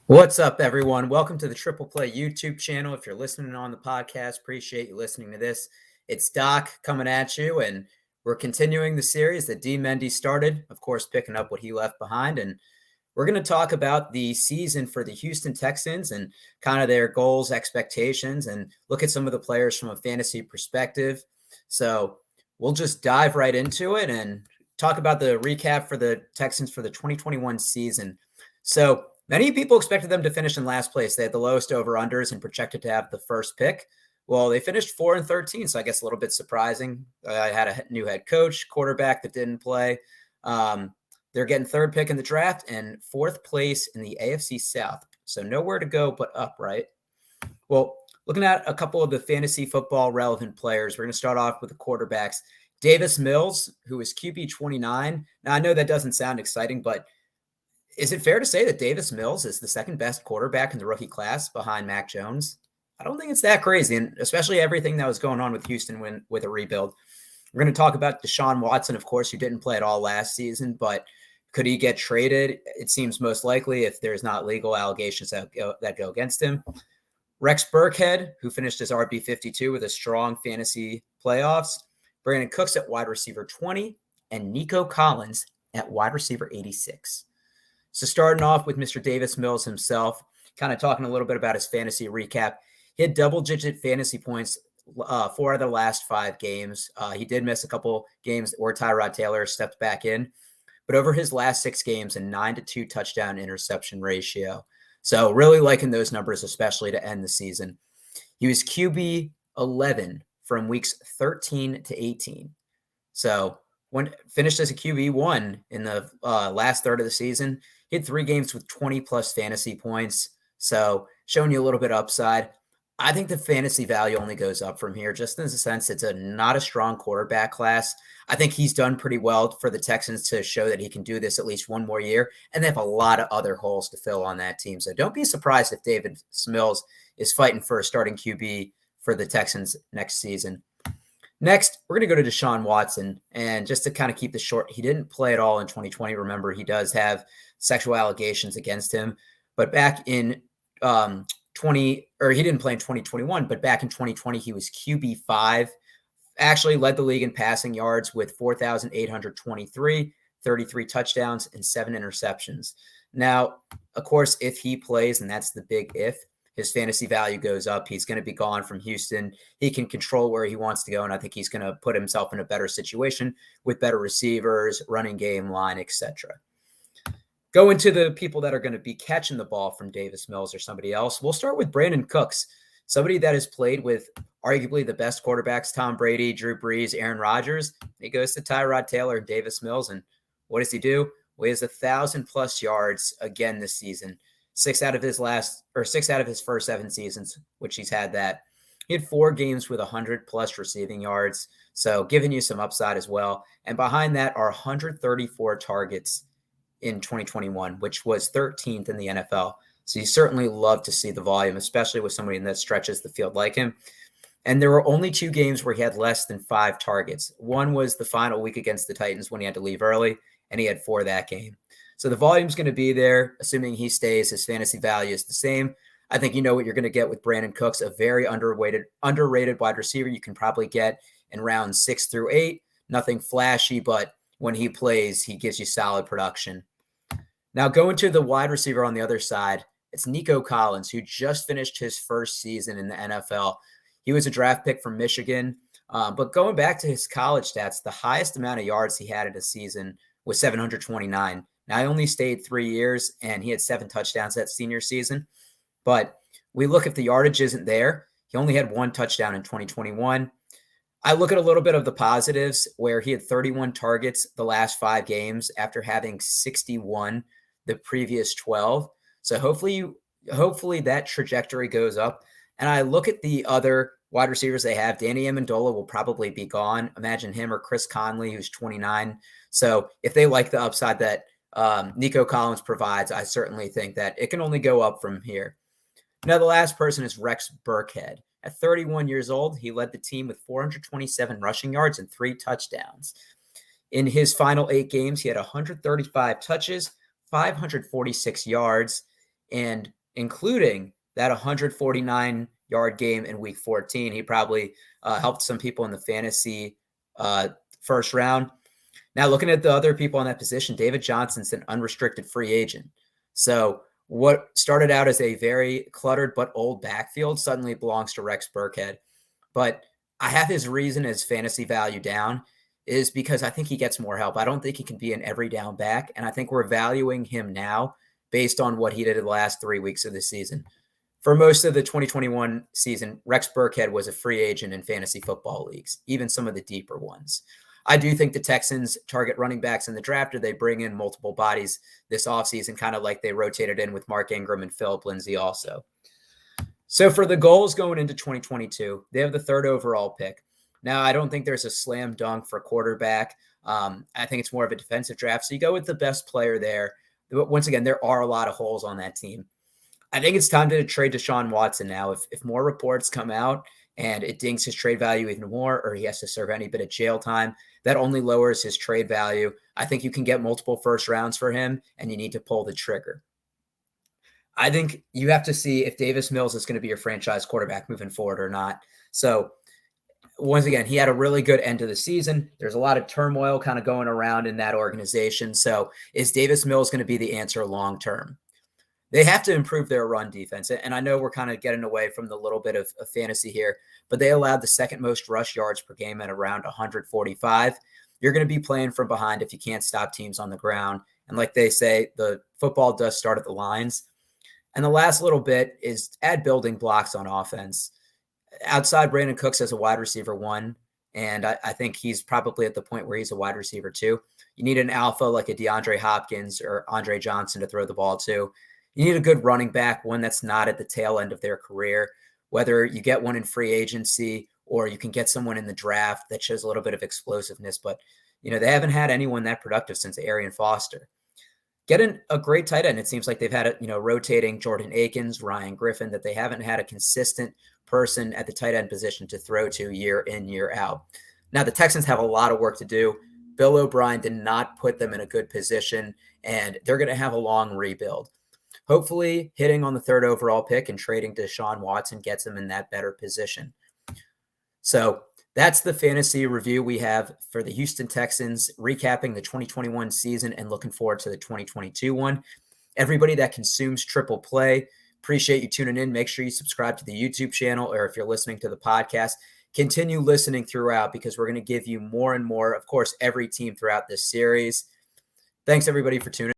What's up, everyone? Welcome to the Triple Play YouTube channel. If you're listening on the podcast, appreciate you listening to this. It's Doc coming at you, and we're continuing the series that D. Mendy started, of course, picking up what he left behind. And we're going to talk about the season for the Houston Texans and kind of their goals, expectations, and look at some of the players from a fantasy perspective. So we'll just dive right into it and talk about the recap for the Texans for the 2021 season. So many people expected them to finish in last place. They had the lowest over-unders and projected to have the first pick. Well, they finished 4-13, so I guess a little bit surprising. I had a new head coach, quarterback that didn't play. They're getting third pick in the draft and fourth place in the AFC South. So nowhere to go but up, right? Well, looking at a couple of the fantasy football relevant players, we're going to start off with the quarterbacks. Davis Mills, who is QB 29. Now, I know that doesn't sound exciting, but is it fair to say that Davis Mills is the second best quarterback in the rookie class behind Mac Jones? I don't think it's that crazy, and especially everything that was going on with Houston with a rebuild. We're going to talk about Deshaun Watson, of course, who didn't play at all last season, but could he get traded? It seems most likely if there's not legal allegations that go against him. Rex Burkhead, who finished as RB52 with a strong fantasy playoffs. Brandin Cooks at wide receiver 20, and Nico Collins at wide receiver 86. So starting off with Mr. Davis Mills himself, kind of talking a little bit about his fantasy recap. He had double-digit fantasy points 4 of the last 5 games. He did miss a couple games where Tyrod Taylor stepped back in. But over his last 6 games, a 9-2 touchdown interception ratio. So really liking those numbers, especially to end the season. He was QB 11 from weeks 13 to 18. So when finished as a QB1 in the last third of the season, he had 3 games with 20-plus fantasy points. So showing you a little bit of upside. I think the fantasy value only goes up from here, just in the sense it's not a strong quarterback class. I think he's done pretty well for the Texans to show that he can do this at least one more year, and they have a lot of other holes to fill on that team. So don't be surprised if David Mills is fighting for a starting QB for the Texans next season. Next, we're going to go to Deshaun Watson, and just to kind of keep this short, he didn't play at all in 2020. Remember, he does have sexual allegations against him, but back in he didn't play in 2021, but back in 2020, he was QB5, actually led the league in passing yards with 4,823, 33 touchdowns, and 7 interceptions. Now, of course, if he plays, and that's the big if, his fantasy value goes up. He's going to be gone from Houston. He can control where he wants to go, and I think he's going to put himself in a better situation with better receivers, running game, line, etc. Go into the people that are going to be catching the ball from Davis Mills or somebody else. We'll start with Brandin Cooks, somebody that has played with arguably the best quarterbacks, Tom Brady, Drew Brees, Aaron Rodgers. He goes to Tyrod Taylor and Davis Mills, and what does he do? Well, he has 1,000-plus yards again this season. 6 out of his first 7 seasons, which he's had that. He had 4 games with 100-plus receiving yards, so giving you some upside as well. And behind that are 134 targets in 2021, which was 13th in the NFL. So you certainly love to see the volume, especially with somebody that stretches the field like him. And there were only 2 games where he had less than 5 targets. One was the final week against the Titans when he had to leave early, and he had 4 that game. So the volume's going to be there, assuming he stays. His fantasy value is the same. I think you know what you're going to get with Brandin Cooks, a very underrated wide receiver you can probably get in rounds 6 through 8. Nothing flashy, but when he plays, he gives you solid production. Now, going to the wide receiver on the other side, it's Nico Collins, who just finished his first season in the NFL. He was a draft pick from Michigan, but going back to his college stats, the highest amount of yards he had in a season was 729. Now, I only stayed 3 years, and he had 7 touchdowns that senior season. But we look if the yardage isn't there. He only had 1 touchdown in 2021. I look at a little bit of the positives where he had 31 targets the last 5 games after having 61 the previous 12. So hopefully that trajectory goes up. And I look at the other wide receivers they have. Danny Amendola will probably be gone. Imagine him or Chris Conley, who's 29. So if they like the upside that Nico Collins provides, I certainly think that it can only go up from here. Now, the last person is Rex Burkhead. At 31 years old, he led the team with 427 rushing yards and 3 touchdowns. In his final 8 games, he had 135 touches, 546 yards, and including that 149-yard game in week 14. He probably helped some people in the fantasy first round. Now, looking at the other people in that position, David Johnson's an unrestricted free agent. So what started out as a very cluttered but old backfield suddenly belongs to Rex Burkhead. But I have his reason as fantasy value down is because I think he gets more help. I don't think he can be an every down back, and I think we're valuing him now based on what he did in the last 3 weeks of the season. For most of the 2021 season, Rex Burkhead was a free agent in fantasy football leagues, even some of the deeper ones. I do think the Texans target running backs in the draft, or they bring in multiple bodies this offseason, kind of like they rotated in with Mark Ingram and Philip Lindsay also. So for the goals going into 2022, they have the 3rd overall pick. Now, I don't think there's a slam dunk for quarterback. I think it's more of a defensive draft. So you go with the best player there. But once again, there are a lot of holes on that team. I think it's time to trade Deshaun Watson now. If more reports come out and it dings his trade value even more, or he has to serve any bit of jail time, that only lowers his trade value. I think you can get multiple first rounds for him, and you need to pull the trigger. I think you have to see if Davis Mills is going to be your franchise quarterback moving forward or not. So once again, he had a really good end of the season. There's a lot of turmoil kind of going around in that organization. So is Davis Mills going to be the answer long term? They have to improve their run defense. And I know we're kind of getting away from the little bit of fantasy here, but they allowed the 2nd most rush yards per game at around 145. You're going to be playing from behind if you can't stop teams on the ground. And like they say, the football does start at the lines. And the last little bit is add building blocks on offense. Outside Brandin Cooks as a wide receiver 1, and I think he's probably at the point where he's a wide receiver 2. You need an alpha like a DeAndre Hopkins or Andre Johnson to throw the ball to. You need a good running back, one that's not at the tail end of their career, whether you get one in free agency or you can get someone in the draft that shows a little bit of explosiveness. But, they haven't had anyone that productive since Arian Foster. Get a great tight end. It seems like they've had it, rotating Jordan Akins, Ryan Griffin, that they haven't had a consistent person at the tight end position to throw to year in, year out. Now, the Texans have a lot of work to do. Bill O'Brien did not put them in a good position, and they're going to have a long rebuild. Hopefully, hitting on the 3rd overall pick and trading Deshaun Watson gets them in that better position. So that's the fantasy review we have for the Houston Texans, recapping the 2021 season and looking forward to the 2022 one. Everybody that consumes Triple Play, appreciate you tuning in. Make sure you subscribe to the YouTube channel, or if you're listening to the podcast, continue listening throughout, because we're going to give you more and more, of course, every team throughout this series. Thanks, everybody, for tuning in.